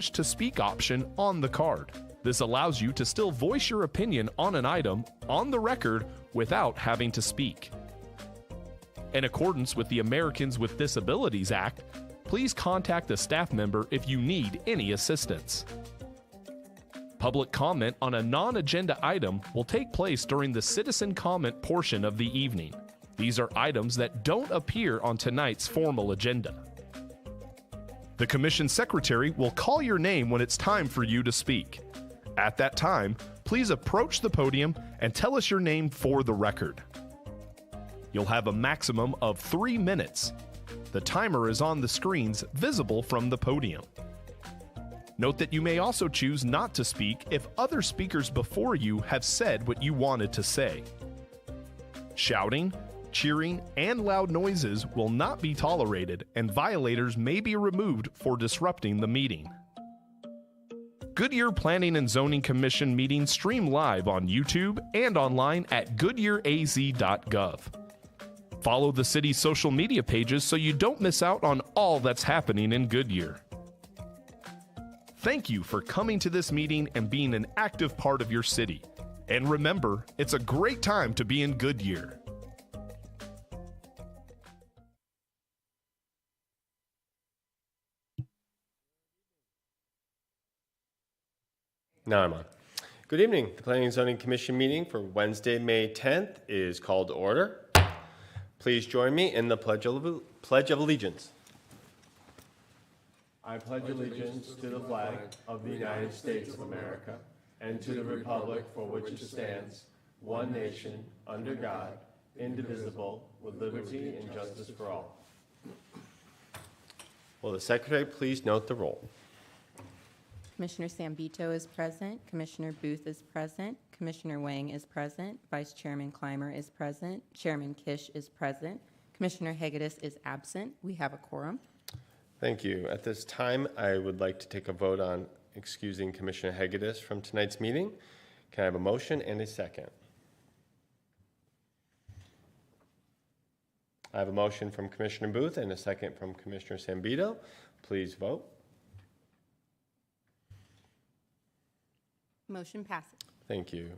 to speak option on the card. This allows you to still voice your opinion on an item on the record without having to speak. In accordance with the Americans with Disabilities Act, please contact a staff member if you need any assistance. Public comment on a non-agenda item will take place during the citizen comment portion of the evening. These are items that don't appear on tonight's formal agenda. The Commission Secretary will call your name when it's time for you to speak. At that time, please approach the podium and tell us your name for the record. You'll have a maximum of 3 minutes. The timer is on the screens visible from the podium. Note that you may also choose not to speak if other speakers before you have said what you wanted to say. Shouting, cheering, and loud noises will not be tolerated, and violators may be removed for disrupting the meeting. Goodyear Planning and Zoning Commission meetings stream live on YouTube and online at goodyearaz.gov. Follow the city's social media pages so you don't miss out on all that's happening in Goodyear. Thank you for coming to this meeting and being an active part of your city. And remember, it's a great time to be in Goodyear. Now I'm on. Good evening. The Planning and Zoning Commission meeting for Wednesday, May 10th is called to order. Please join me in the Pledge of Allegiance. I pledge allegiance to the flag of the United States of America and to the republic for which it stands, one nation, under God, indivisible, with liberty and justice for all. Will the Secretary please note the roll? Commissioner Sambito is present. Commissioner Booth is present. Commissioner Wang is present. Vice Chairman Clymer is present. Chairman Kish is present. Commissioner Hegedus is absent. We have a quorum. Thank you. At this time, I would like to take a vote on excusing Commissioner Hegedus from tonight's meeting. Can I have a motion and a second? I have a motion from Commissioner Booth and a second from Commissioner Sambito. Please vote. Motion passes. Thank you.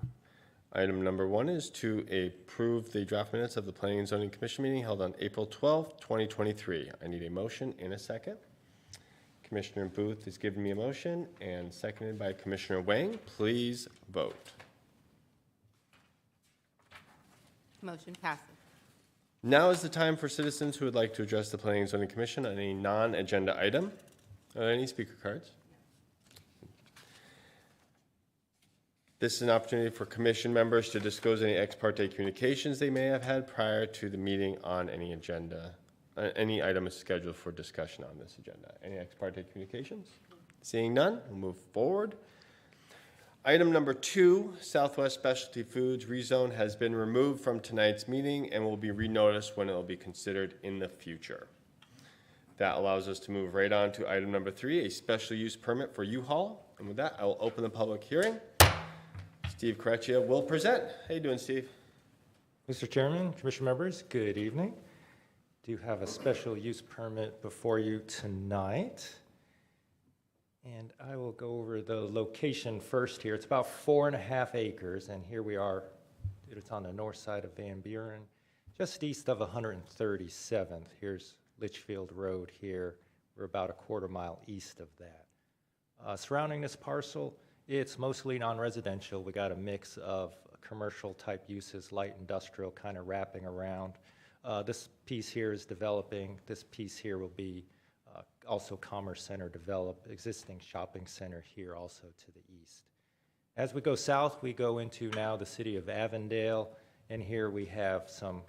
Item number 1 is to approve the draft minutes of the Planning and Zoning Commission meeting held on April 12th, 2023. I need a motion and a second. Commissioner Booth is giving me a motion and seconded by Commissioner Wang. Please vote. Motion passes. Now is the time for citizens who would like to address the Planning and Zoning Commission on any non-agenda item. Are there any speaker cards? This is an opportunity for commission members to disclose any ex parte communications they may have had prior to the meeting on any agenda, any item is scheduled for discussion on this agenda. Any ex parte communications? Seeing none, we'll move forward. Item number 2, Southwest Specialty Foods rezone has been removed from tonight's meeting and will be renoticed when it will be considered in the future. That allows us to move right on to item number 3, a special use permit for U-Haul. And with that, I will open the public hearing. Steve Careccia will present. How you doing, Steve? Mr. Chairman, Commission members, good evening. Do have a special use permit before you tonight. And I will go over the location first here. It's about 4.5 acres, and here we are. It's on the north side of Van Buren, just east of 137th. Here's Litchfield Road here. We're about a quarter mile east of that. Surrounding this parcel, it's mostly non-residential. We got a mix of commercial type uses, light industrial kind of wrapping around. This piece here is developing. This piece here will be also Commerce Center developed, existing shopping center here also to the east. As we go south, we go into now the city of Avondale, and here we have some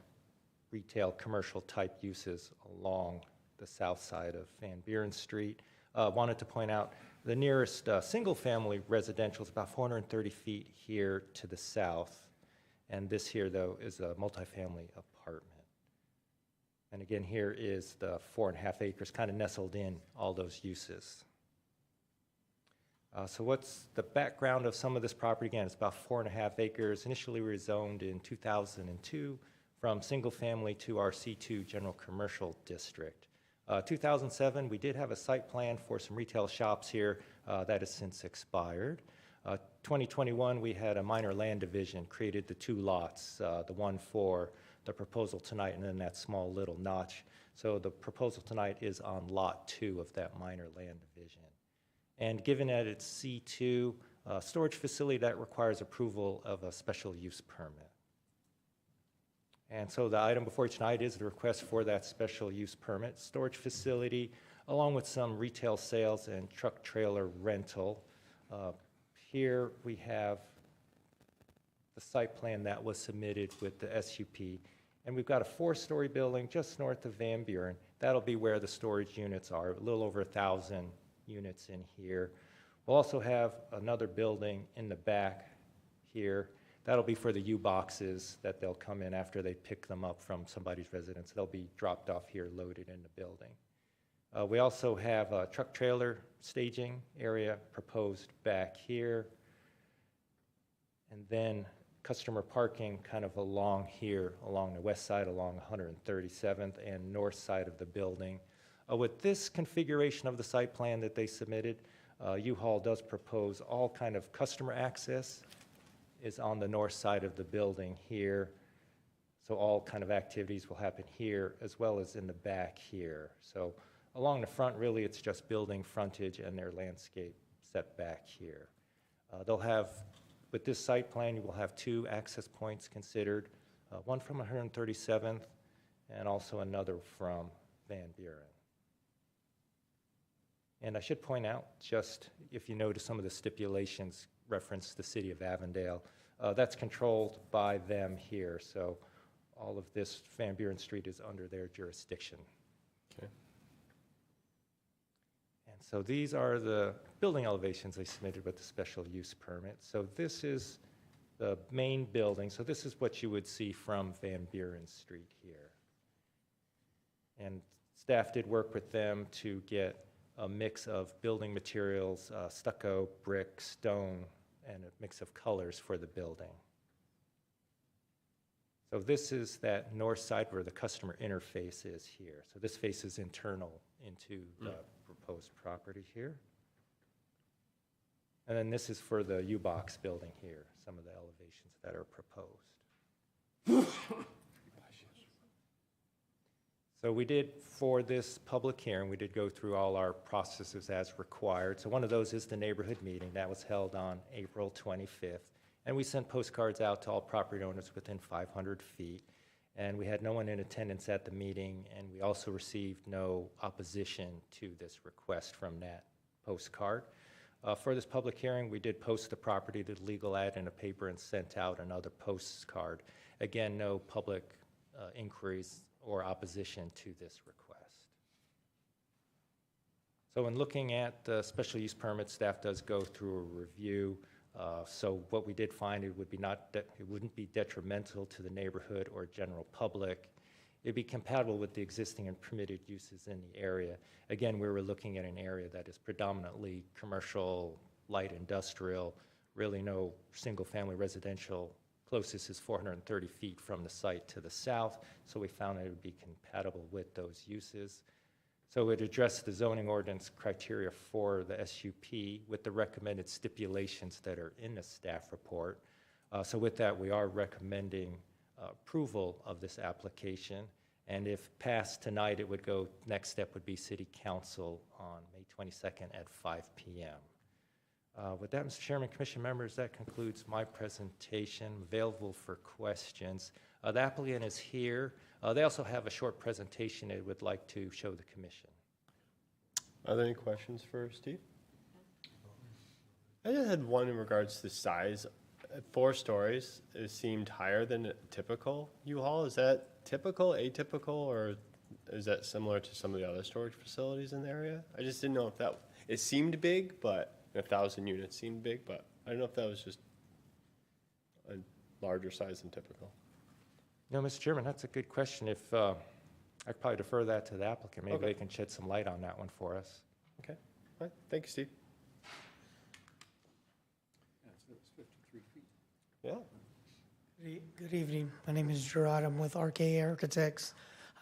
retail commercial type uses along the south side of Van Buren Street. Wanted to point out the nearest single-family residential is about 430 feet here to the south, and this here, though, is a multifamily apartment. And again, here is the 4.5 acres kind of nestled in all those uses. So what's the background of some of this property? Again, it's about 4.5 acres, initially rezoned in 2002 from single-family to our C2 General Commercial District. 2007, we did have a site plan for some retail shops here that has since expired. 2021, we had a minor land division, created the 2 lots, the one for the proposal tonight and then that small little notch. So the proposal tonight is on lot 2 of that minor land division. And given that it's C2, storage facility, that requires approval of a special use permit. And so the item before you tonight is the request for that special use permit, storage facility, along with some retail sales and truck trailer rental. Here we have the site plan that was submitted with the SUP. And we've got a 4-story building just north of Van Buren. That'll be where the storage units are, a little over 1,000 units in here. We'll also have another building in the back here. That'll be for the U-boxes that they'll come in after they pick them up from somebody's residence. They'll be dropped off here, loaded in the building. We also have a truck trailer staging area proposed back here. And then customer parking kind of along here, along the west side, along 137th and north side of the building. With this configuration of the site plan that they submitted, U-Haul does propose all kind of customer access is on the north side of the building here. So all kind of activities will happen here as well as in the back here. So along the front, really, it's just building frontage and their landscape set back here. They'll have, with this site plan, you will have 2 access points considered, one from 137th and also another from Van Buren. And I should point out, just if you notice some of the stipulations reference the city of Avondale, that's controlled by them here. So all of this Van Buren Street is under their jurisdiction. Okay. And so these are the building elevations they submitted with the special use permit. So this is the main building. So this is what you would see from Van Buren Street here. And staff did work with them to get a mix of building materials, stucco, brick, stone, and a mix of colors for the building. So this is that north side where the customer interface is here. So this faces internal into the proposed property here. And then this is for the U-Box building here, some of the elevations that are proposed. So we did, for this public hearing, we did go through all our processes as required. So one of those is the neighborhood meeting. That was held on April 25th. And we sent postcards out to all property owners within 500 feet. And we had no one in attendance at the meeting, and we also received no opposition to this request from that postcard. For this public hearing, we did post the property to the legal ad in a paper and sent out another postcard. Again, no public inquiries or opposition to this request. So in looking at the special use permit, staff does go through a review. So what we did find, it wouldn't be detrimental to the neighborhood or general public. It'd be compatible with the existing and permitted uses in the area. Again, we were looking at an area that is predominantly commercial, light industrial, really no single-family residential. Closest is 430 feet from the site to the south, so we found that it would be compatible with those uses. So it addressed the zoning ordinance criteria for the SUP with the recommended stipulations that are in the staff report. So with that, we are recommending approval of this application. And if passed tonight, it would go, next step would be City Council on May 22nd at 5 p.m. With that, Mr. Chairman, Commission members, that concludes my presentation. Available for questions. The applicant is here. They also have a short presentation they would like to show the Commission. Are there any questions for Steve? I just had one in regards to size. At 4 stories, it seemed higher than a typical U-Haul. Is that typical, atypical, or is that similar to some of the other storage facilities in the area? I just didn't know if that, it seemed big, but 1,000 units seemed big, but I don't know if that was just a larger size than typical. No, Mr. Chairman, that's a good question. If I could probably defer that to the applicant. Maybe they can shed some light on that one for us. Okay. All right. Thank you, Steve. It's 53 feet. Yeah. Good evening. My name is Gerard. I'm with RK Architects.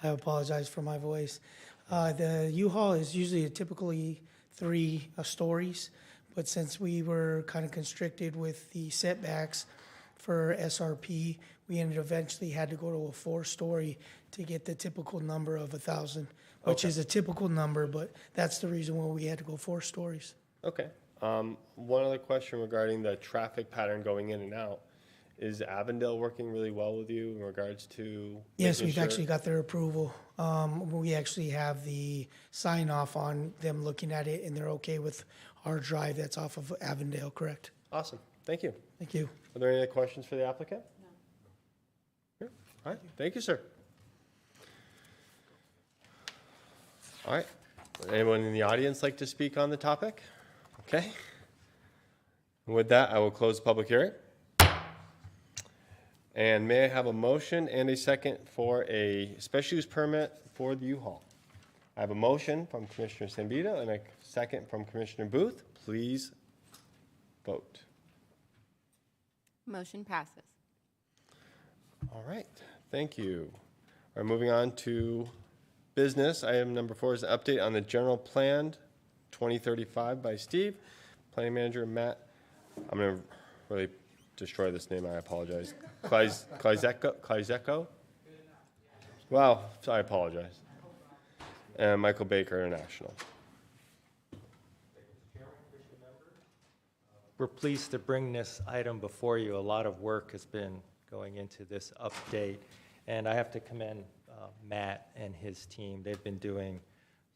I apologize for my voice. The U-Haul is usually typically 3 stories, but since we were kind of constricted with the setbacks for SRP, we eventually had to go to a 4-story to get the typical number of 1,000, which is a typical number, but that's the reason why we had to go 4 stories. Okay. One other question regarding the traffic pattern going in and out. Is Avondale working really well with you in regards to? Yes, making we've sure- actually got their approval. We actually have the sign off on them looking at it, and they're okay with our drive that's off of Avondale, correct? Awesome. Thank you. Thank you. Are there any other questions for the applicant? No. All right. Thank you, sir. All right. Would anyone in the audience like to speak on the topic? Okay. With that, I will close the public hearing. And may I have a motion and a second for a special use permit for the U-Haul? I have a motion from Commissioner Zambito and a second from Commissioner Booth. Please vote. Motion passes. All right, thank you. All right, moving on to business. Item number 4 is an update on the general plan 2035 by Steve. Planning Manager Matt, I'm going to really destroy this name, I apologize. Klizeco? Wow, I apologize. And Michael Baker International. We're pleased to bring this item before you. A lot of work has been going into this update, and I have to commend Matt and his team. They've been doing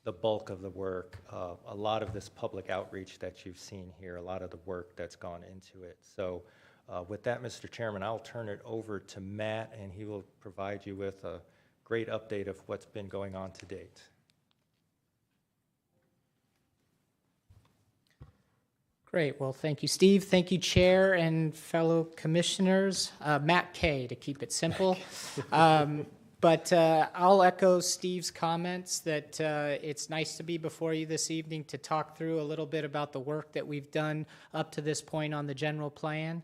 the bulk of the work, a lot of this public outreach that you've seen here, a lot of the work that's gone into it. So with that, Mr. Chairman, I'll turn it over to Matt, and he will provide you with a great update of what's been going on to date. Great. Well, thank you, Steve. Thank you, Chair and fellow commissioners. Matt K, to keep it simple. But I'll echo Steve's comments that it's nice to be before you this evening to talk through a little bit about the work that we've done up to this point on the general plan.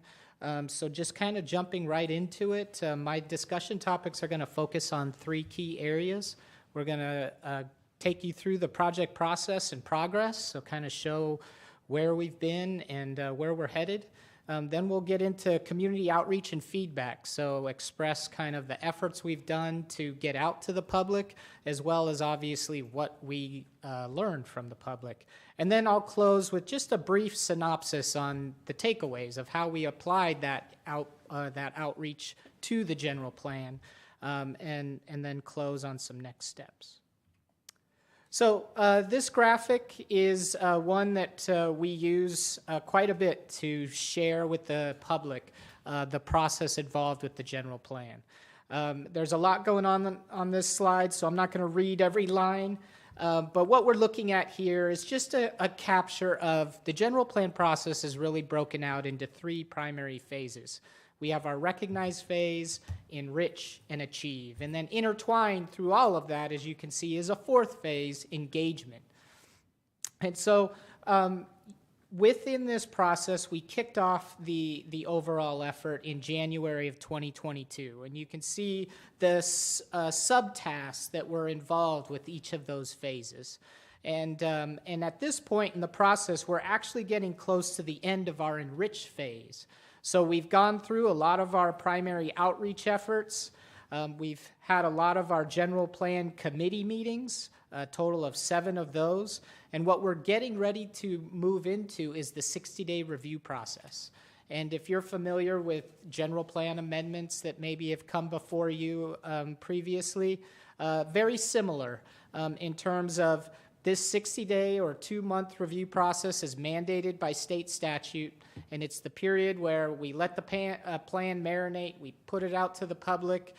So just kind of jumping right into it, my discussion topics are going to focus on 3 key areas. We're going to take you through the project process and progress, so kind of show where we've been and where we're headed. Then we'll get into community outreach and feedback, so express kind of the efforts we've done to get out to the public, as well as obviously what we learned from the public. And then I'll close with just a brief synopsis on the takeaways of how we applied that outreach to the general plan, and then close on some next steps. So this graphic is one that we use quite a bit to share with the public the process involved with the general plan. There's a lot going on this slide, so I'm not going to read every line, but what we're looking at here is just a capture of the general plan process is really broken out into 3 primary phases. We have our recognize phase, enrich, and achieve. And then intertwined through all of that, as you can see, is a 4th phase, engagement. And so within this process, we kicked off the overall effort in January of 2022. And you can see the subtasks that were involved with each of those phases. And at this point in the process, we're actually getting close to the end of our enrich phase. So we've gone through a lot of our primary outreach efforts. We've had a lot of our general plan committee meetings, a total of 7 of those. And what we're getting ready to move into is the 60-day review process. And if you're familiar with general plan amendments that maybe have come before you previously, very similar in terms of this 60-day or 2-month review process is mandated by state statute, and it's the period where we let the plan marinate, we put it out to the public,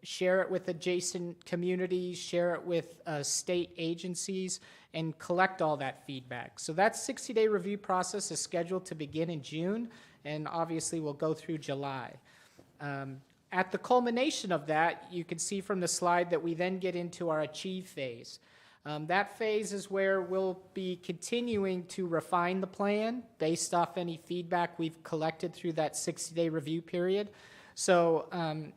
share it with adjacent communities, share it with state agencies, and collect all that feedback. So that 60-day review process is scheduled to begin in June, and obviously will go through July. At the culmination of that, you can see from the slide that we then get into our achieve phase. That phase is where we'll be continuing to refine the plan based off any feedback we've collected through that 60-day review period. So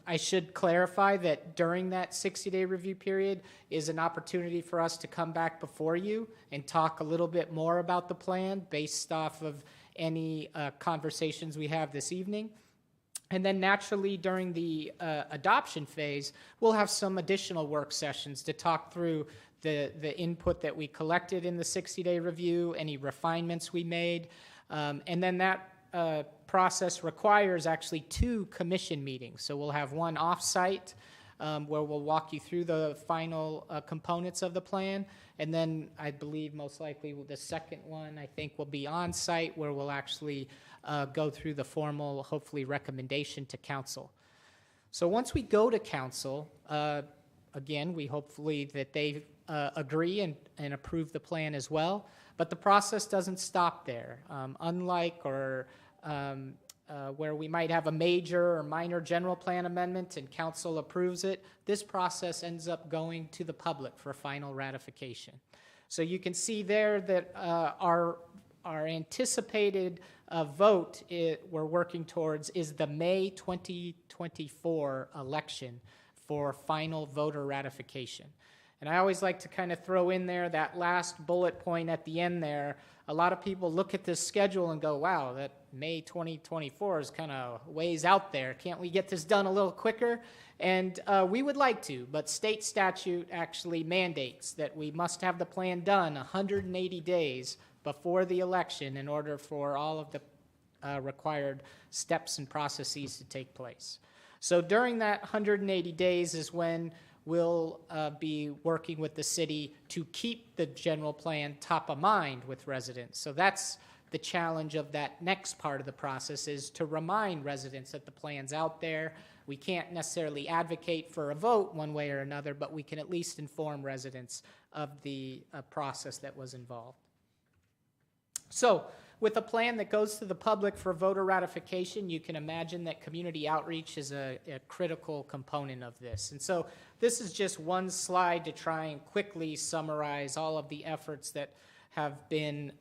I should clarify that during that 60-day review period is an opportunity for us to come back before you and talk a little bit more about the plan based off of any conversations we have this evening. And then naturally, during the adoption phase, we'll have some additional work sessions to talk through the input that we collected in the 60-day review, any refinements we made. And then that process requires actually 2 commission meetings. So we'll have one off-site where we'll walk you through the final components of the plan. And then I believe most likely the second one, I think, will be on-site where we'll actually go through the formal, hopefully, recommendation to council. So once we go to council, again, we hopefully that they agree and approve the plan as well. But the process doesn't stop there. Unlike where we might have a major or minor general plan amendment and council approves it, this process ends up going to the public for final ratification. So you can see there that our anticipated vote we're working towards is the May 2024 election for final voter ratification. And I always like to kind of throw in there that last bullet point at the end there. A lot of people look at this schedule and go, wow, that May 2024 is kind of ways out there. Can't we get this done a little quicker? And we would like to, but state statute actually mandates that we must have the plan done 180 days before the election in order for all of the required steps and processes to take place. So during that 180 days is when we'll be working with the city to keep the general plan top of mind with residents. So that's the challenge of that next part of the process, is to remind residents that the plan's out there. We can't necessarily advocate for a vote one way or another, but we can at least inform residents of the process that was involved. So with a plan that goes to the public for voter ratification, you can imagine that community outreach is a critical component of this. And so this is just one slide to try and quickly summarize all of the efforts that have been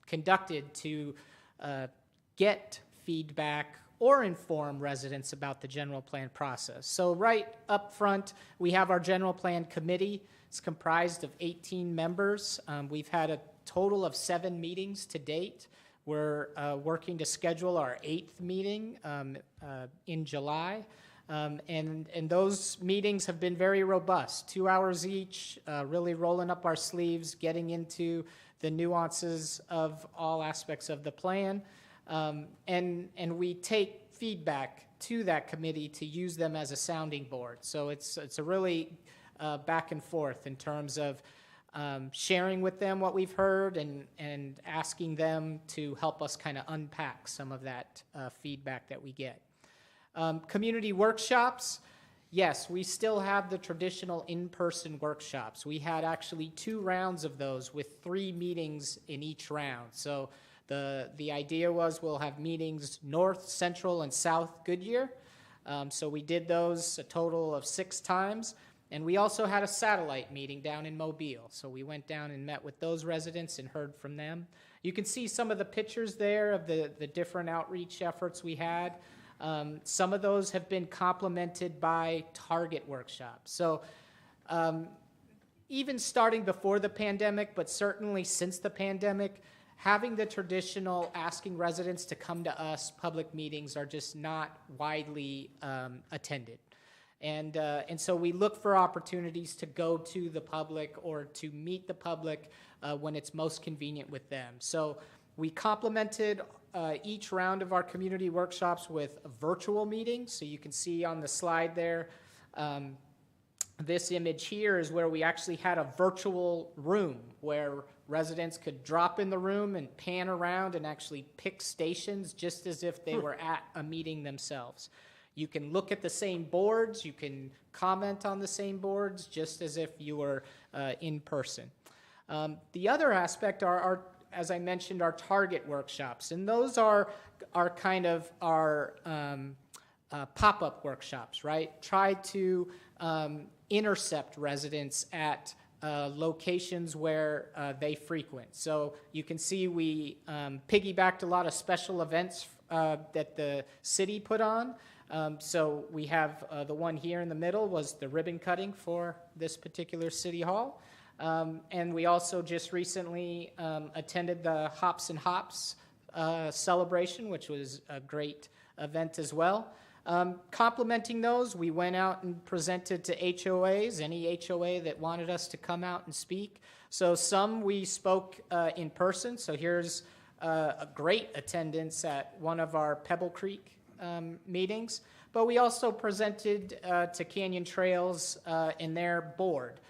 conducted to get feedback or inform residents about the general plan process. So right up front, we have our general plan committee. It's comprised of 18 members. We've had a total of 7 meetings to date. We're working to schedule our 8th meeting in July. And those meetings have been very robust, 2 hours each, really rolling up our sleeves, getting into the nuances of all aspects of the plan. And we take feedback to that committee to use them as a sounding board. So it's a really back and forth in terms of sharing with them what we've heard and asking them to help us kind of unpack some of that feedback that we get. Community workshops, yes, we still have the traditional in-person workshops. We had actually 2 rounds of those with 3 meetings in each round. So the idea was we'll have meetings north, central, and south Goodyear. So we did those a total of 6 times. And we also had a satellite meeting down in Mobile. So we went down and met with those residents and heard from them. You can see some of the pictures there of the different outreach efforts we had. Some of those have been complemented by target workshops. So even starting before the pandemic, but certainly since the pandemic, having the traditional asking residents to come to us public meetings are just not widely attended. And so we look for opportunities to go to the public or to meet the public when it's most convenient with them. So we complemented each round of our community workshops with virtual meetings. So you can see on the slide there, this image here is where we actually had a virtual room where residents could drop in the room and pan around and actually pick stations just as if they were at a meeting themselves. You can look at the same boards, you can comment on the same boards, just as if you were in person. The other aspect are, as I mentioned, our target workshops, and those are kind of our pop-up workshops, right? Try to intercept residents at locations where they frequent. So you can see we piggybacked a lot of special events that the city put on. So we have the one here in the middle was the ribbon cutting for this particular city hall. And we also just recently attended the Hops and Hops celebration, which was a great event as well. Complementing those, we went out and presented to HOAs, any HOA that wanted us to come out and speak. So some we spoke in person. So here's a great attendance at one of our Pebble Creek meetings. But we also presented to Canyon Trails in their board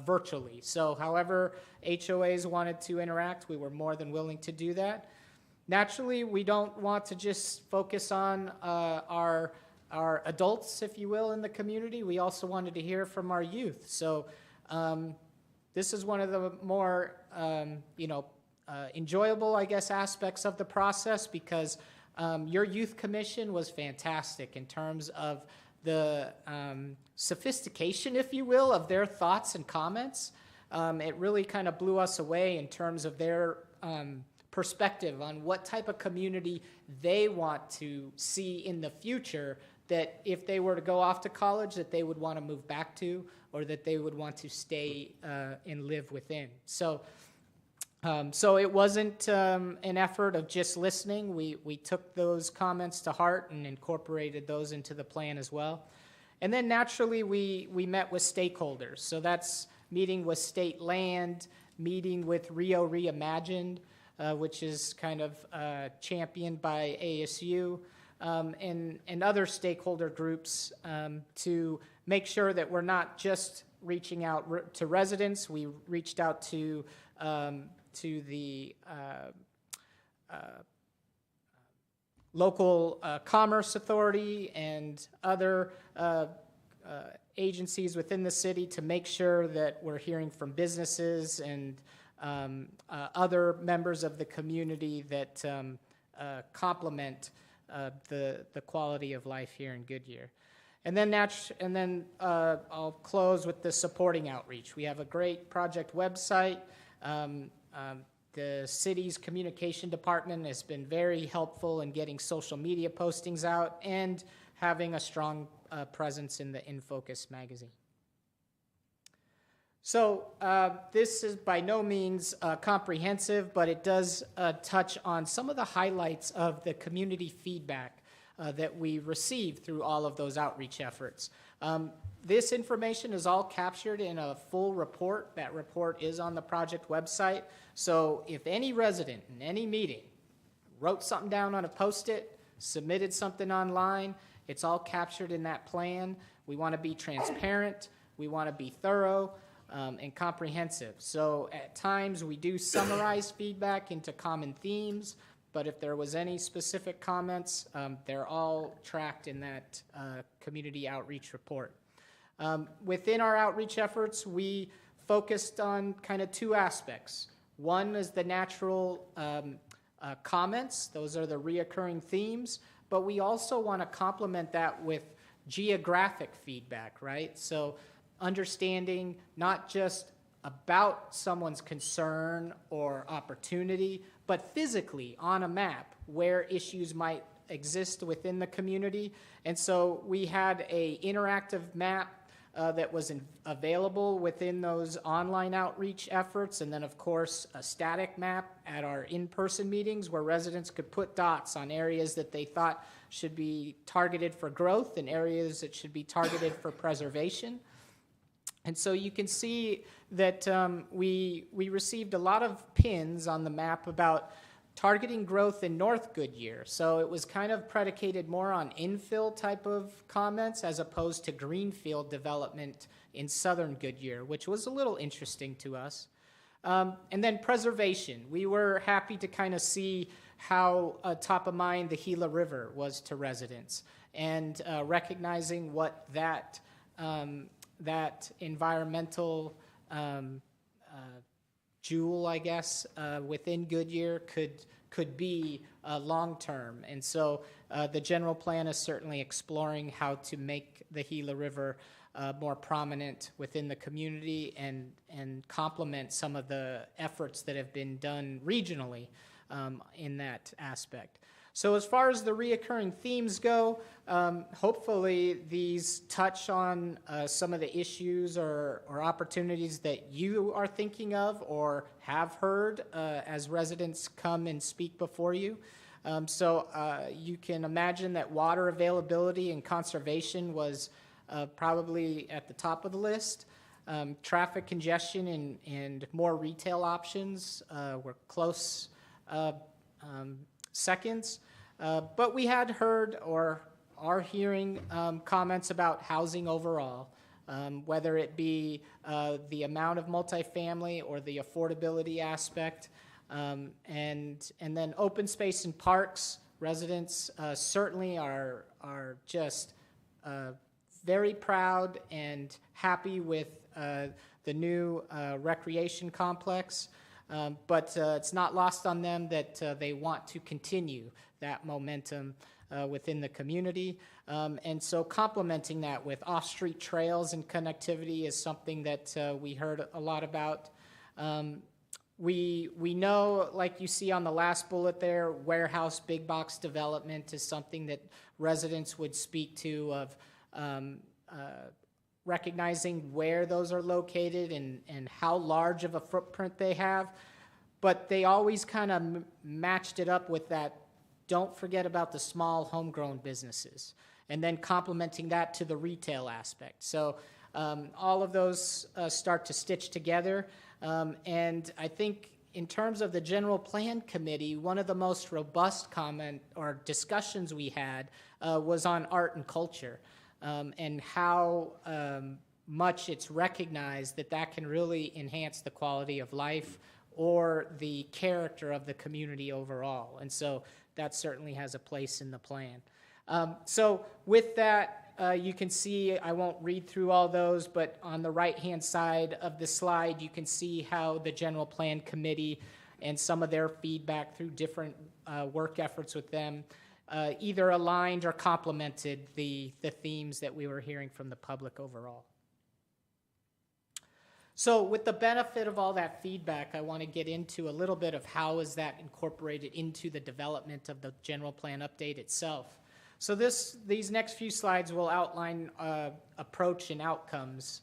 virtually. So however HOAs wanted to interact, we were more than willing to do that. Naturally, we don't want to just focus on our adults, if you will, in the community. We also wanted to hear from our youth. So this is one of the more, enjoyable, I guess, aspects of the process, because your youth commission was fantastic in terms of the sophistication, if you will, of their thoughts and comments. It really kind of blew us away in terms of their perspective on what type of community they want to see in the future, that if they were to go off to college, that they would want to move back to, or that they would want to stay and live within. So it wasn't an effort of just listening. We took those comments to heart and incorporated those into the plan as well. And then naturally, we met with stakeholders. So that's meeting with state land, meeting with Rio Reimagined, which is kind of championed by ASU, and other stakeholder groups to make sure that we're not just reaching out to residents. We reached out to the local commerce authority and other agencies within the city to make sure that we're hearing from businesses and other members of the community that complement the quality of life here in Goodyear. And then I'll close with the supporting outreach. We have a great project website. The city's communication department has been very helpful in getting social media postings out and having a strong presence in the In Focus magazine. So this is by no means comprehensive, but it does touch on some of the highlights of the community feedback that we received through all of those outreach efforts. This information is all captured in a full report. That report is on the project website. So if any resident in any meeting wrote something down on a Post-it, submitted something online, it's all captured in that plan. We want to be transparent. We want to be thorough and comprehensive. So at times we do summarize feedback into common themes, but if there was any specific comments, they're all tracked in that community outreach report. Within our outreach efforts, we focused on kind of two aspects. One is the natural comments. Those are the reoccurring themes. But we also want to complement that with geographic feedback, right? So understanding not just about someone's concern or opportunity, but physically on a map where issues might exist within the community. And so we had an interactive map that was available within those online outreach efforts, and then of course a static map at our in-person meetings where residents could put dots on areas that they thought should be targeted for growth and areas that should be targeted for preservation. And so you can see that we received a lot of pins on the map about targeting growth in North Goodyear. So it was kind of predicated more on infill type of comments as opposed to greenfield development in Southern Goodyear, which was a little interesting to us. And then preservation. We were happy to kind of see how top of mind the Gila River was to residents, and recognizing what that environmental jewel, I guess, within Goodyear could be long-term. And so the general plan is certainly exploring how to make the Gila River more prominent within the community and complement some of the efforts that have been done regionally in that aspect. So as far as the reoccurring themes go, hopefully these touch on some of the issues or opportunities that you are thinking of or have heard as residents come and speak before you. So you can imagine that water availability and conservation was probably at the top of the list. Traffic congestion and more retail options were close seconds. But we had heard or are hearing comments about housing overall, whether it be the amount of multifamily or the affordability aspect. And then open space and parks, residents certainly are just very proud and happy with the new recreation complex. But it's not lost on them that they want to continue that momentum within the community. And so complementing that with off-street trails and connectivity is something that we heard a lot about. We know, like you see on the last bullet there, warehouse big box development is something that residents would speak to of recognizing where those are located and how large of a footprint they have. But they always kind of matched it up with that, don't forget about the small homegrown businesses, and then complementing that to the retail aspect. So all of those start to stitch together. And I think in terms of the General Plan Committee, one of the most robust comment or discussions we had was on art and culture, and how much it's recognized that that can really enhance the quality of life or the character of the community overall. And so that certainly has a place in the plan. So with that, you can see, I won't read through all those, but on the right-hand side of the slide, you can see how the General Plan Committee and some of their feedback through different work efforts with them either aligned or complemented the themes that we were hearing from the public overall. So with the benefit of all that feedback, I want to get into a little bit of how is that incorporated into the development of the general plan update itself. So these next few slides will outline approach and outcomes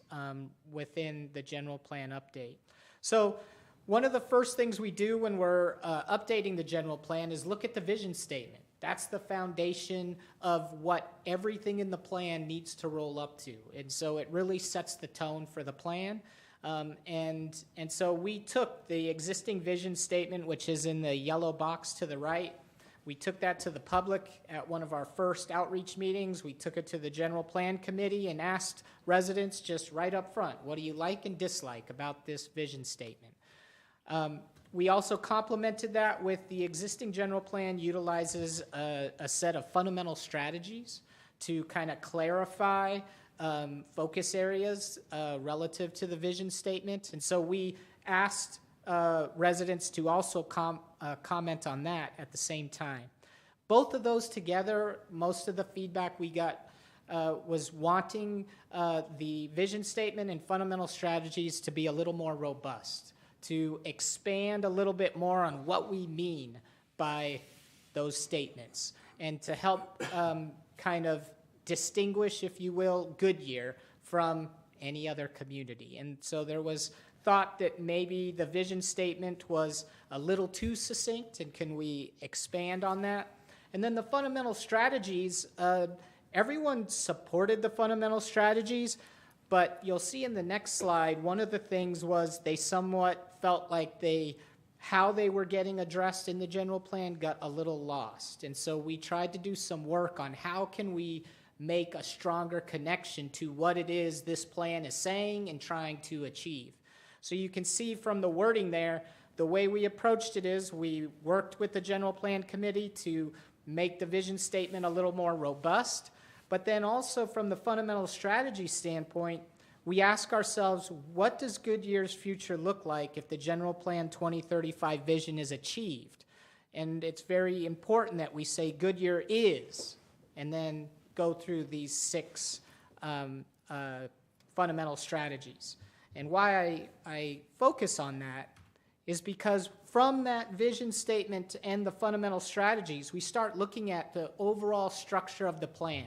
within the general plan update. So one of the first things we do when we're updating the general plan is look at the vision statement. That's the foundation of what everything in the plan needs to roll up to. And so it really sets the tone for the plan. And so we took the existing vision statement, which is in the yellow box to the right. We took that to the public at one of our first outreach meetings. We took it to the General Plan Committee and asked residents just right up front, what do you like and dislike about this vision statement? We also complemented that with the existing general plan utilizes a set of fundamental strategies to kind of clarify focus areas relative to the vision statement. And so we asked residents to also comment on that at the same time. Both of those together, most of the feedback we got was wanting the vision statement and fundamental strategies to be a little more robust, to expand a little bit more on what we mean by those statements, and to help kind of distinguish, if you will, Goodyear from any other community. And so there was thought that maybe the vision statement was a little too succinct, and can we expand on that? And then the fundamental strategies, everyone supported the fundamental strategies, but you'll see in the next slide, one of the things was they somewhat felt like how they were getting addressed in the general plan got a little lost. And so we tried to do some work on how can we make a stronger connection to what it is this plan is saying and trying to achieve. So you can see from the wording there, the way we approached it is we worked with the General Plan Committee to make the vision statement a little more robust, but then also from the fundamental strategy standpoint, we ask ourselves, what does Goodyear's future look like if the General Plan 2035 vision is achieved? And it's very important that we say Goodyear is, and then go through these 6 fundamental strategies. And why I focus on that is because from that vision statement and the fundamental strategies, we start looking at the overall structure of the plan.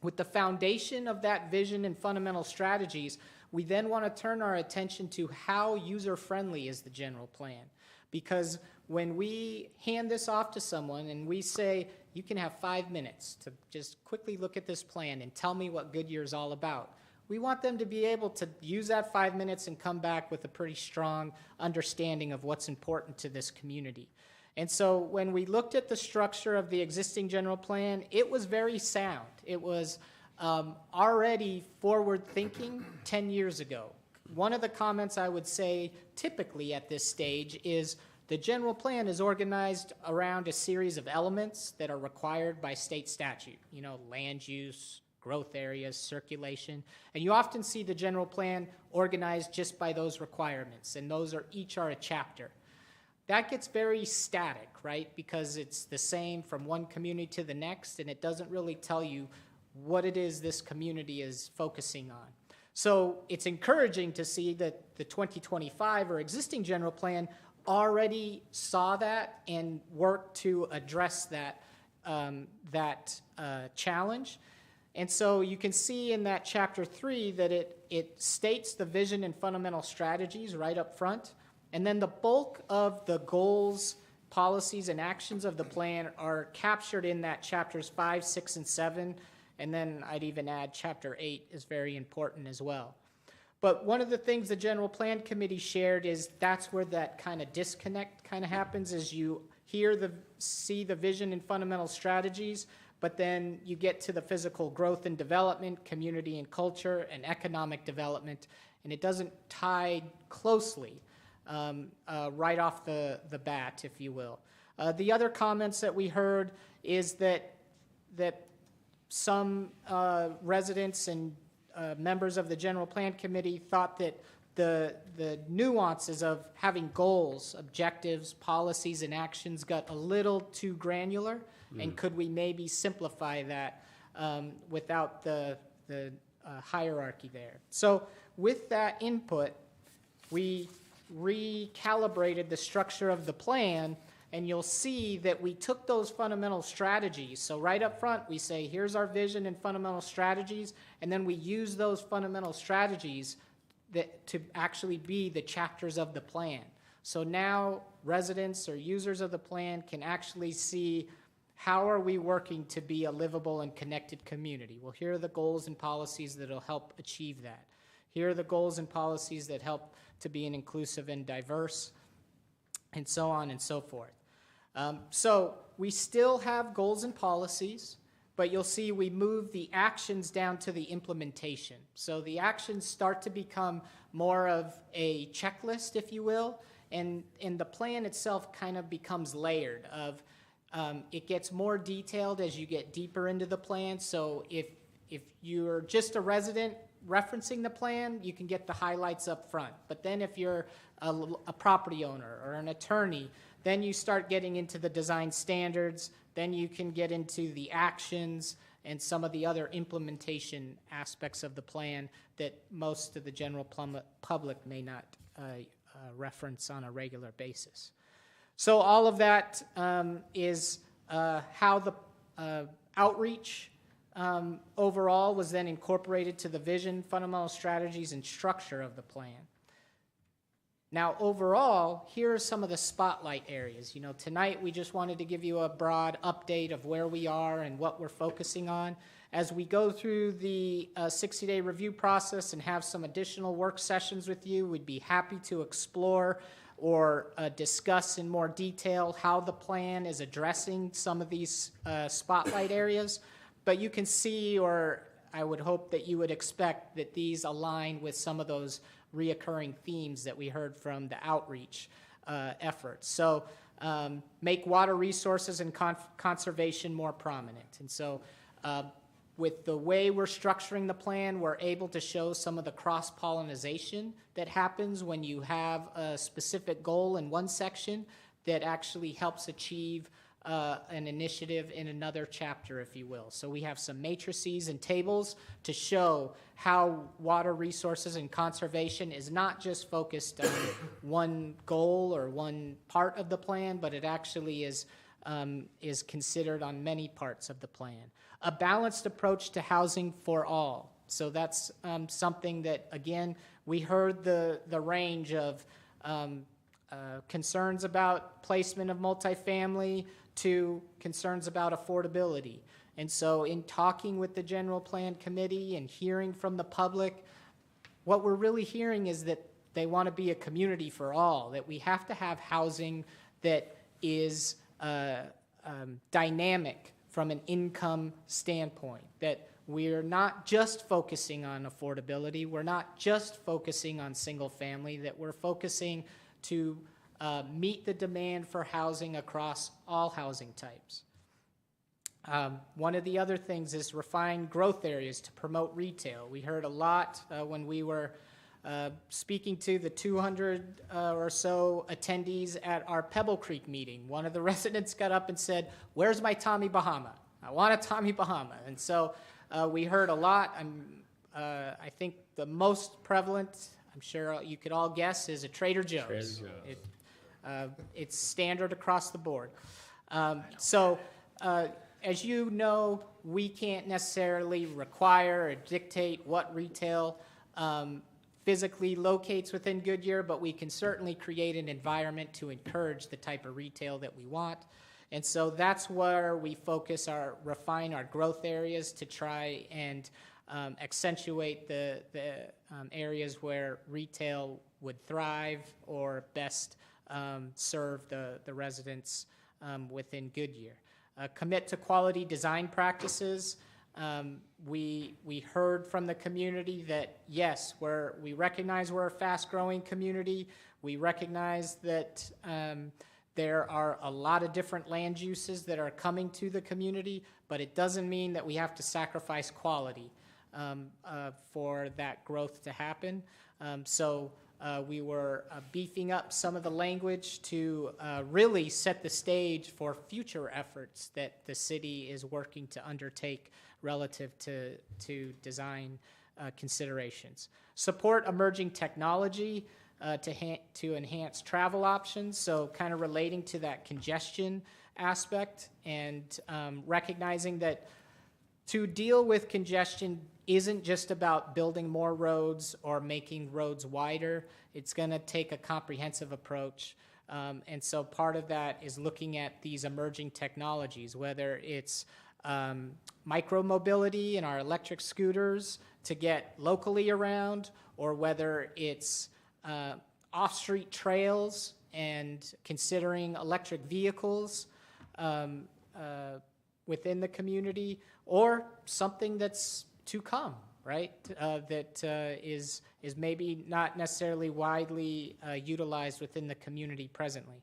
With the foundation of that vision and fundamental strategies, we then want to turn our attention to how user-friendly is the general plan. Because when we hand this off to someone and we say, you can have 5 minutes to just quickly look at this plan and tell me what Goodyear is all about, we want them to be able to use that 5 minutes and come back with a pretty strong understanding of what's important to this community. And so when we looked at the structure of the existing general plan, it was very sound. It was already forward-thinking 10 years ago. One of the comments I would say typically at this stage is the general plan is organized around a series of elements that are required by state statute, land use, growth areas, circulation, and you often see the general plan organized just by those requirements, and those are each are a chapter. That gets very static, right? Because it's the same from one community to the next, and it doesn't really tell you what it is this community is focusing on. So it's encouraging to see that the 2025 or existing general plan already saw that and worked to address that, challenge. And so you can see in that chapter 3 that it states the vision and fundamental strategies right up front. And then the bulk of the goals, policies, and actions of the plan are captured in that chapters 5, 6, and 7. And then I'd even add chapter 8 is very important as well. But one of the things the General Plan Committee shared is that's where that kind of disconnect kind of happens, is you see the vision and fundamental strategies, but then you get to the physical growth and development, community and culture, and economic development, and it doesn't tie closely right off the bat, if you will. The other comments that we heard is that some residents and members of the General Plan Committee thought that the nuances of having goals, objectives, policies, and actions got a little too granular, and could we maybe simplify that without the hierarchy there. So with that input, we recalibrated the structure of the plan, and you'll see that we took those fundamental strategies. So right up front, we say, here's our vision and fundamental strategies, and then we use those fundamental strategies to actually be the chapters of the plan. So now residents or users of the plan can actually see, how are we working to be a livable and connected community? Well, here are the goals and policies that will help achieve that. Here are the goals and policies that help to be an inclusive and diverse, and so on and so forth. So we still have goals and policies, but you'll see we move the actions down to the implementation. So the actions start to become more of a checklist, if you will, and the plan itself kind of becomes layered. It gets more detailed as you get deeper into the plan. So if you're just a resident referencing the plan, you can get the highlights up front. But then if you're a property owner or an attorney, then you start getting into the design standards, then you can get into the actions and some of the other implementation aspects of the plan that most of the general public may not reference on a regular basis. So all of that is how the outreach overall was then incorporated to the vision, fundamental strategies, and structure of the plan. Now, overall, here are some of the spotlight areas. Tonight we just wanted to give you a broad update of where we are and what we're focusing on. As we go through the 60-day review process and have some additional work sessions with you, we'd be happy to explore or discuss in more detail how the plan is addressing some of these spotlight areas. But you can see, or I would hope that you would expect, that these align with some of those reoccurring themes that we heard from the outreach efforts. So make water resources and conservation more prominent. And so with the way we're structuring the plan, we're able to show some of the cross-pollination that happens when you have a specific goal in one section that actually helps achieve an initiative in another chapter, if you will. So we have some matrices and tables to show how water resources and conservation is not just focused on one goal or one part of the plan, but it actually is considered on many parts of the plan. A balanced approach to housing for all. So that's something that, again, we heard the range of concerns about placement of multifamily to concerns about affordability. And so in talking with the General Plan Committee and hearing from the public, what we're really hearing is that they want to be a community for all, that we have to have housing that is dynamic from an income standpoint, that we're not just focusing on affordability, we're not just focusing on single family, that we're focusing to meet the demand for housing across all housing types. One of the other things is refine growth areas to promote retail. We heard a lot when we were speaking to the 200 or so attendees at our Pebble Creek meeting. One of the residents got up and said, "Where's my Tommy Bahama? I want a Tommy Bahama." And so we heard a lot. I think the most prevalent, I'm sure you could all guess, is a Trader Joe's. It's standard across the board. As you know, we can't necessarily require or dictate what retail physically locates within Goodyear, but we can certainly create an environment to encourage the type of retail that we want. And so that's where we refine our growth areas to try and accentuate the areas where retail would thrive or best serve the residents within Goodyear. Commit to quality design practices. We heard from the community that, yes, we recognize we're a fast-growing community. We recognize that there are a lot of different land uses that are coming to the community, but it doesn't mean that we have to sacrifice quality for that growth to happen. We were beefing up some of the language to really set the stage for future efforts that the city is working to undertake relative to design considerations. Support emerging technology to enhance travel options, so kind of relating to that congestion aspect and recognizing that to deal with congestion isn't just about building more roads or making roads wider. It's going to take a comprehensive approach. And so part of that is looking at these emerging technologies, whether it's micro-mobility in our electric scooters to get locally around, or whether it's off-street trails and considering electric vehicles within the community, or something that's to come, right? That is maybe not necessarily widely utilized within the community presently.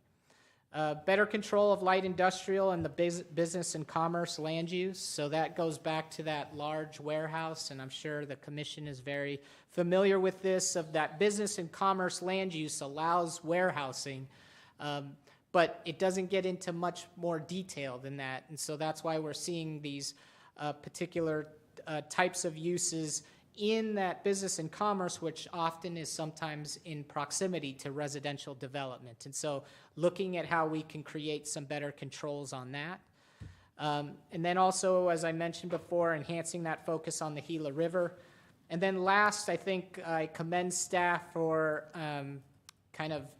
Better control of light industrial and the business and commerce land use. So that goes back to that large warehouse, and I'm sure the commission is very familiar with this, of that business and commerce land use allows warehousing, but it doesn't get into much more detail than that. And so that's why we're seeing these particular types of uses in that business and commerce, which often is sometimes in proximity to residential development. And so looking at how we can create some better controls on that. And then also, as I mentioned before, enhancing that focus on the Gila River. And then last, I think I commend staff for kind of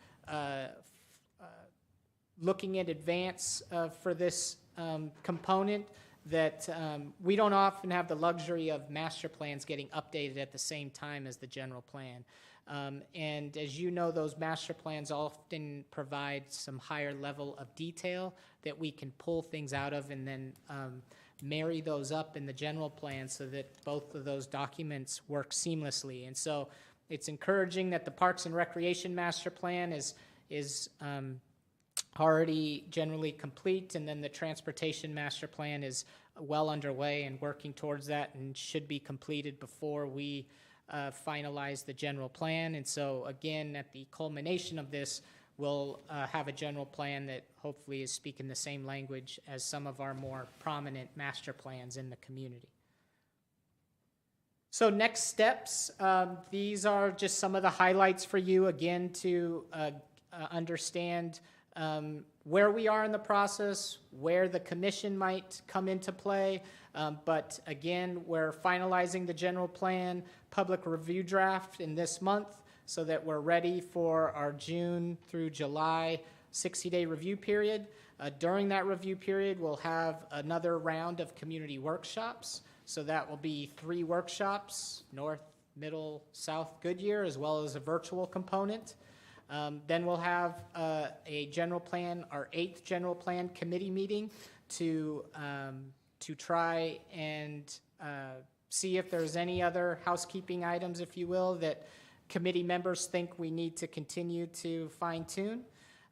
looking in advance for this component, that we don't often have the luxury of master plans getting updated at the same time as the general plan. And as you know, those master plans often provide some higher level of detail that we can pull things out of and then marry those up in the general plan so that both of those documents work seamlessly. And so it's encouraging that the Parks and Recreation Master Plan is already generally complete, and then the Transportation Master Plan is well underway and working towards that and should be completed before we finalize the general plan. And so again, at the culmination of this, we'll have a general plan that hopefully is speaking the same language as some of our more prominent master plans in the community. So next steps, these are just some of the highlights for you, again, to understand where we are in the process, where the commission might come into play. But again, we're finalizing the general plan public review draft in this month so that we're ready for our June through July 60-day review period. During that review period, we'll have another round of community workshops. So that will be 3 workshops, North, Middle, South Goodyear, as well as a virtual component. Then we'll have a general plan, our 8th general plan committee meeting to try and see if there's any other housekeeping items, if you will, that committee members think we need to continue to fine tune.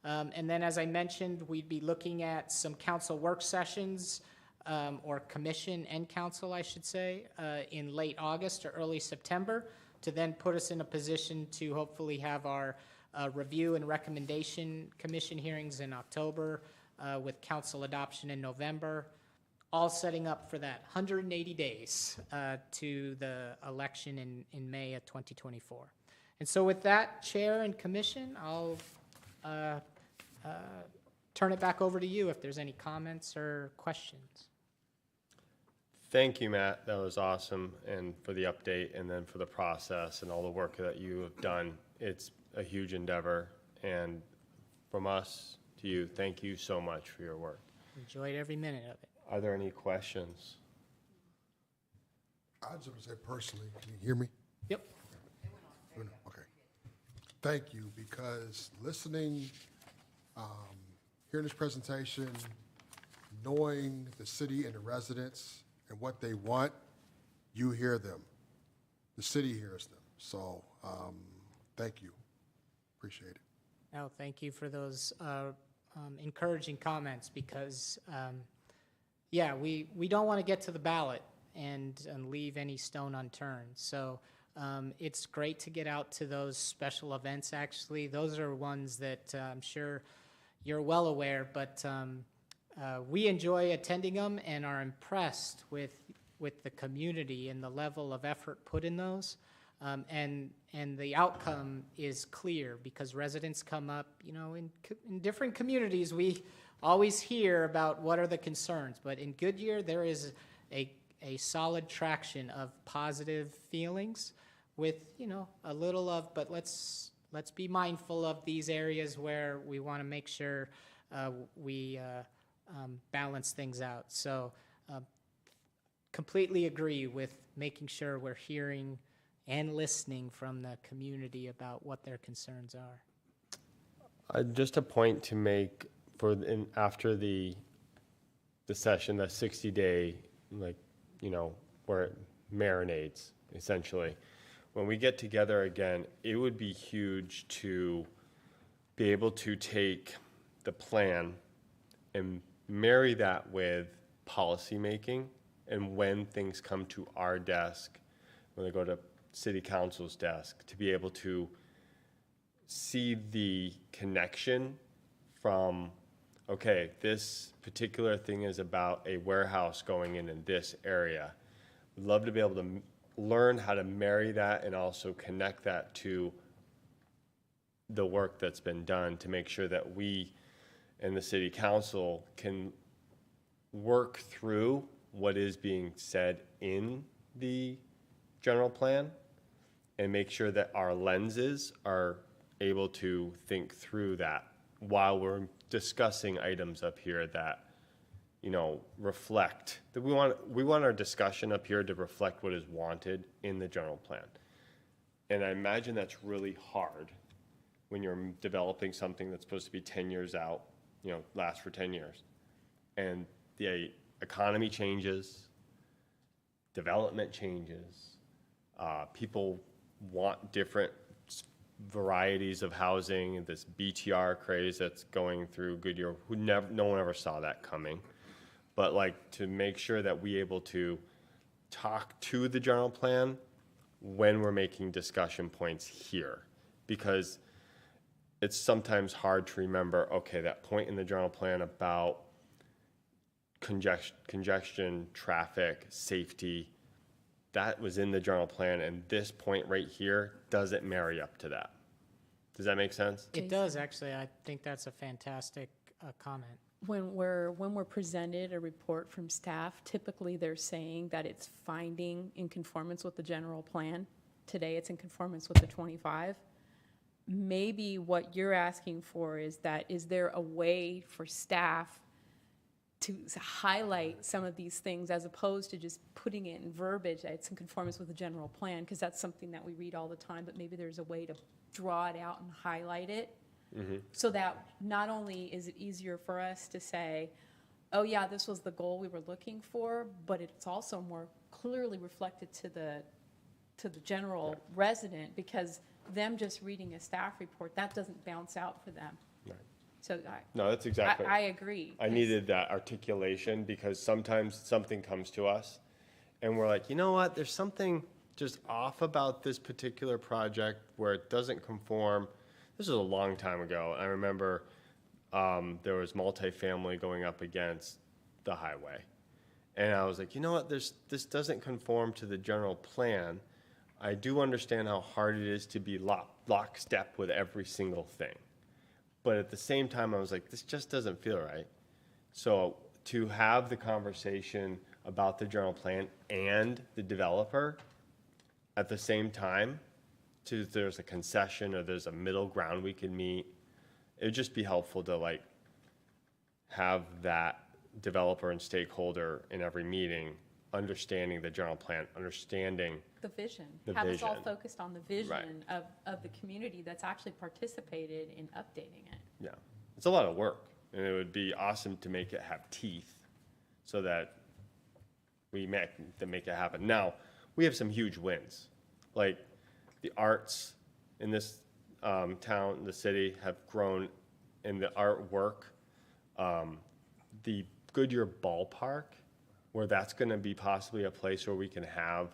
And then, as I mentioned, we'd be looking at some council work sessions, or commission and council, I should say, in late August or early September, to then put us in a position to hopefully have our review and recommendation commission hearings in October, with council adoption in November, all setting up for that 180 days to the election in May of 2024. And so with that, Chair and Commission, I'll turn it back over to you if there's any comments or questions. Thank you, Matt. That was awesome, and for the update, and then for the process and all the work that you have done. It's a huge endeavor, and from us to you, thank you so much for your work. Enjoyed every minute of it. Are there any questions? I just want to say personally, can you hear me? Yep. Okay. Thank you, because listening, hearing this presentation, knowing the city and the residents and what they want, you hear them. The city hears them. So thank you. Appreciate it. No, thank you for those encouraging comments, because, yeah, we don't want to get to the ballot and leave any stone unturned. So it's great to get out to those special events, actually. Those are ones that I'm sure you're well aware, but we enjoy attending them and are impressed with the community and the level of effort put in those. And the outcome is clear, because residents come up, in different communities, we always hear about what are the concerns. But in Goodyear, there is a solid traction of positive feelings with, a little of, but let's be mindful of these areas where we want to make sure we balance things out. So completely agree with making sure we're hearing and listening from the community about what their concerns are. Just a point to make after the session, the 60-day, where it marinates, essentially. When we get together again, it would be huge to be able to take the plan and marry that with policy making, and when things come to our desk, when they go to City Council's desk, to be able to see the connection from, okay, this particular thing is about a warehouse going in this area. We'd love to be able to learn how to marry that and also connect that to the work that's been done, to make sure that we and the City Council can work through what is being said in the general plan and make sure that our lenses are able to think through that while we're discussing items up here that, reflect that we want our discussion up here to reflect what is wanted in the general plan. And I imagine that's really hard when you're developing something that's supposed to be 10 years out, last for 10 years. And the economy changes, development changes, people want different varieties of housing, this BTR craze that's going through Goodyear, no one ever saw that coming. But to make sure that we're able to talk to the general plan when we're making discussion points here, because it's sometimes hard to remember, okay, that point in the general plan about congestion, traffic, safety, that was in the general plan, and this point right here doesn't marry up to that. Does that make sense? It does, actually. I think that's a fantastic comment. When we're presented a report from staff, typically they're saying that it's finding in conformance with the general plan. Today, it's in conformance with the 25. Maybe what you're asking for is that, is there a way for staff to highlight some of these things as opposed to just putting it in verbiage that it's in conformance with the general plan? Because that's something that we read all the time, but maybe there's a way to draw it out and highlight it. So that not only is it easier for us to say, oh yeah, this was the goal we were looking for, but it's also more clearly reflected to the general resident, because them just reading a staff report, that doesn't bounce out for them. Right. So No, that's exactly. I agree. I needed that articulation because sometimes something comes to us and we're like, you know what, there's something just off about this particular project where it doesn't conform. This was a long time ago. I remember there was multifamily going up against the highway. And I was like, you know what, this doesn't conform to the general plan. I do understand how hard it is to be lockstep with every single thing. But at the same time, I was like, this just doesn't feel right. So to have the conversation about the general plan and the developer at the same time, there's a concession or there's a middle ground we can meet, it would just be helpful to like have that developer and stakeholder in every meeting understanding the general plan, understanding The vision. The Have us all vision. focused on the vision of the community that's actually participated in updating it. Yeah, it's a lot of work, and it would be awesome to make it have teeth so that we make it happen. Now, we have some huge wins. Like, the arts in this town, the city, have grown in the artwork. The Goodyear Ballpark, where that's going to be possibly a place where we can have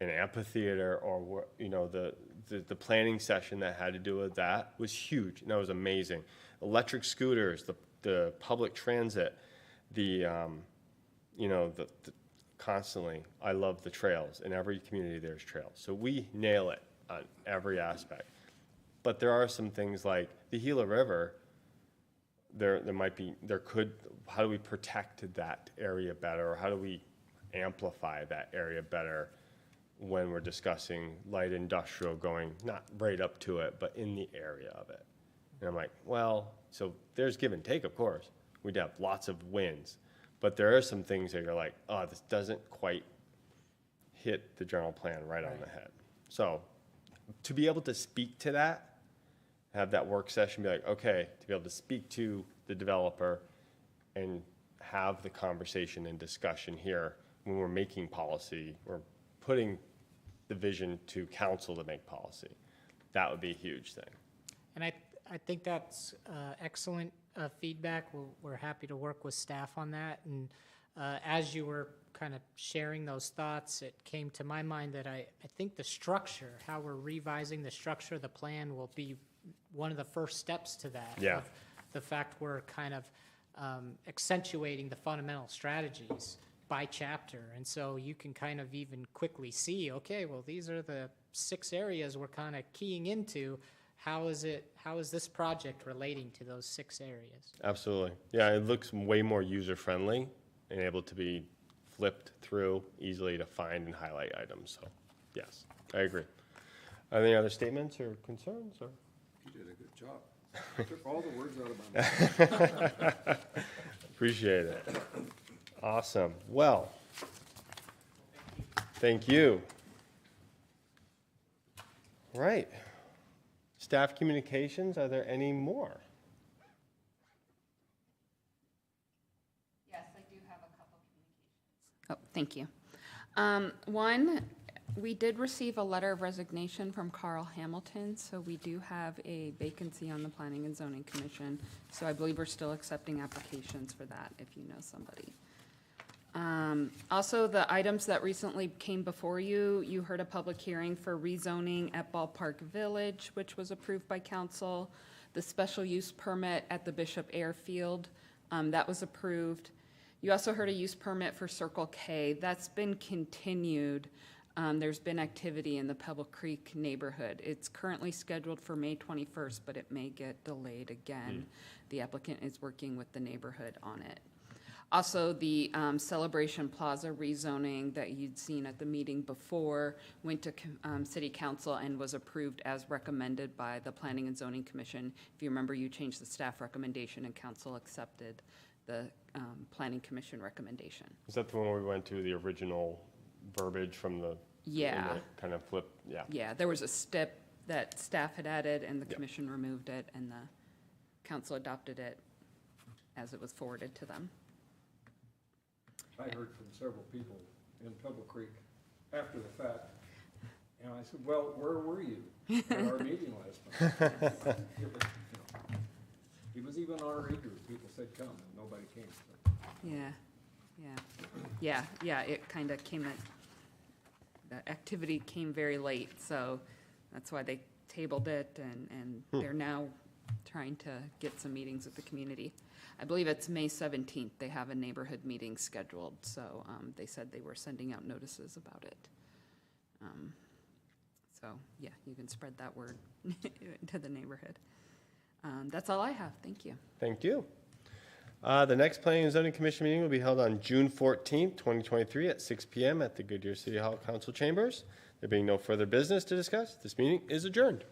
an amphitheater, or you know, the planning session that had to do with that was huge, and that was amazing. Electric scooters, the public transit, you know, the constantly, I love the trails. In every community there's trails, so we nail it on every aspect. But there are some things like the Gila River. How do we protect that area better, or how do we amplify that area better when we're discussing light industrial going not right up to it, but in the area of it? And I'm like, well, so there's give and take, of course. We'd have lots of wins, but there are some things that you're like, oh, this doesn't quite hit the general plan right on the head. So to be able to speak to that, have that work session, be like, okay, to be able to speak to the developer and have the conversation and discussion here when we're making policy, we're putting the vision to council to make policy. That would be a huge thing. And I think that's excellent feedback. We're happy to work with staff on that. And as you were kind of sharing those thoughts, it came to my mind that I think the structure, how we're revising the structure of the plan, will be one of the first steps to that. Yeah. Of the fact we're kind of accentuating the fundamental strategies by chapter. And so you can kind of even quickly see, okay, well, these are the 6 areas we're kind of keying into. How is this project relating to those 6 areas? Absolutely. Yeah, it looks way more user-friendly and able to be flipped through easily to find and highlight items. So, yes, I agree. Any other statements or concerns? Or? You did a good job. Took all the words out of my mouth. Appreciate it. Awesome. Well, thank you. Right. Staff communications, are there any more? Yes, I do have a couple communications. Oh, thank you. One, we did receive a letter of resignation from Carl Hamilton, so we do have a vacancy on the Planning and Zoning Commission. So I believe we're still accepting applications for that, if you know somebody. Also, the items that recently came before you, you heard a public hearing for rezoning at Ballpark Village, which was approved by council. The special use permit at the Bishop Airfield, that was approved. You also heard a use permit for Circle K. That's been continued. There's been activity in the Pebble Creek neighborhood. It's currently scheduled for May 21st, but it may get delayed again. The applicant is working with the neighborhood on it. Also, the Celebration Plaza rezoning that you'd seen at the meeting before went to City Council and was approved as recommended by the Planning and Zoning Commission. If you remember, you changed the staff recommendation and Council accepted the Planning Commission recommendation. Is that the one where we went to the original verbiage from the? Yeah. Kind of flip, yeah. Yeah, there was a step that staff had added and the commission removed it and the council adopted it as it was forwarded to them. I heard from several people in Pebble Creek after the fact, and I said, well, where were you at our meeting last month? It was even on our radio, people said come, and nobody came. So. Yeah, it kind of came at, the activity came very late, so that's why they tabled it, and they're now trying to get some meetings with the community. I believe it's May 17th, they have a neighborhood meeting scheduled, so they said they were sending out notices about it. So, yeah, you can spread that word to the neighborhood. That's all I have, thank you. Thank you. The next Planning and Zoning Commission meeting will be held on June 14th, 2023 at 6 p.m. at the Goodyear City Hall Council Chambers. There being no further business to discuss, this meeting is adjourned.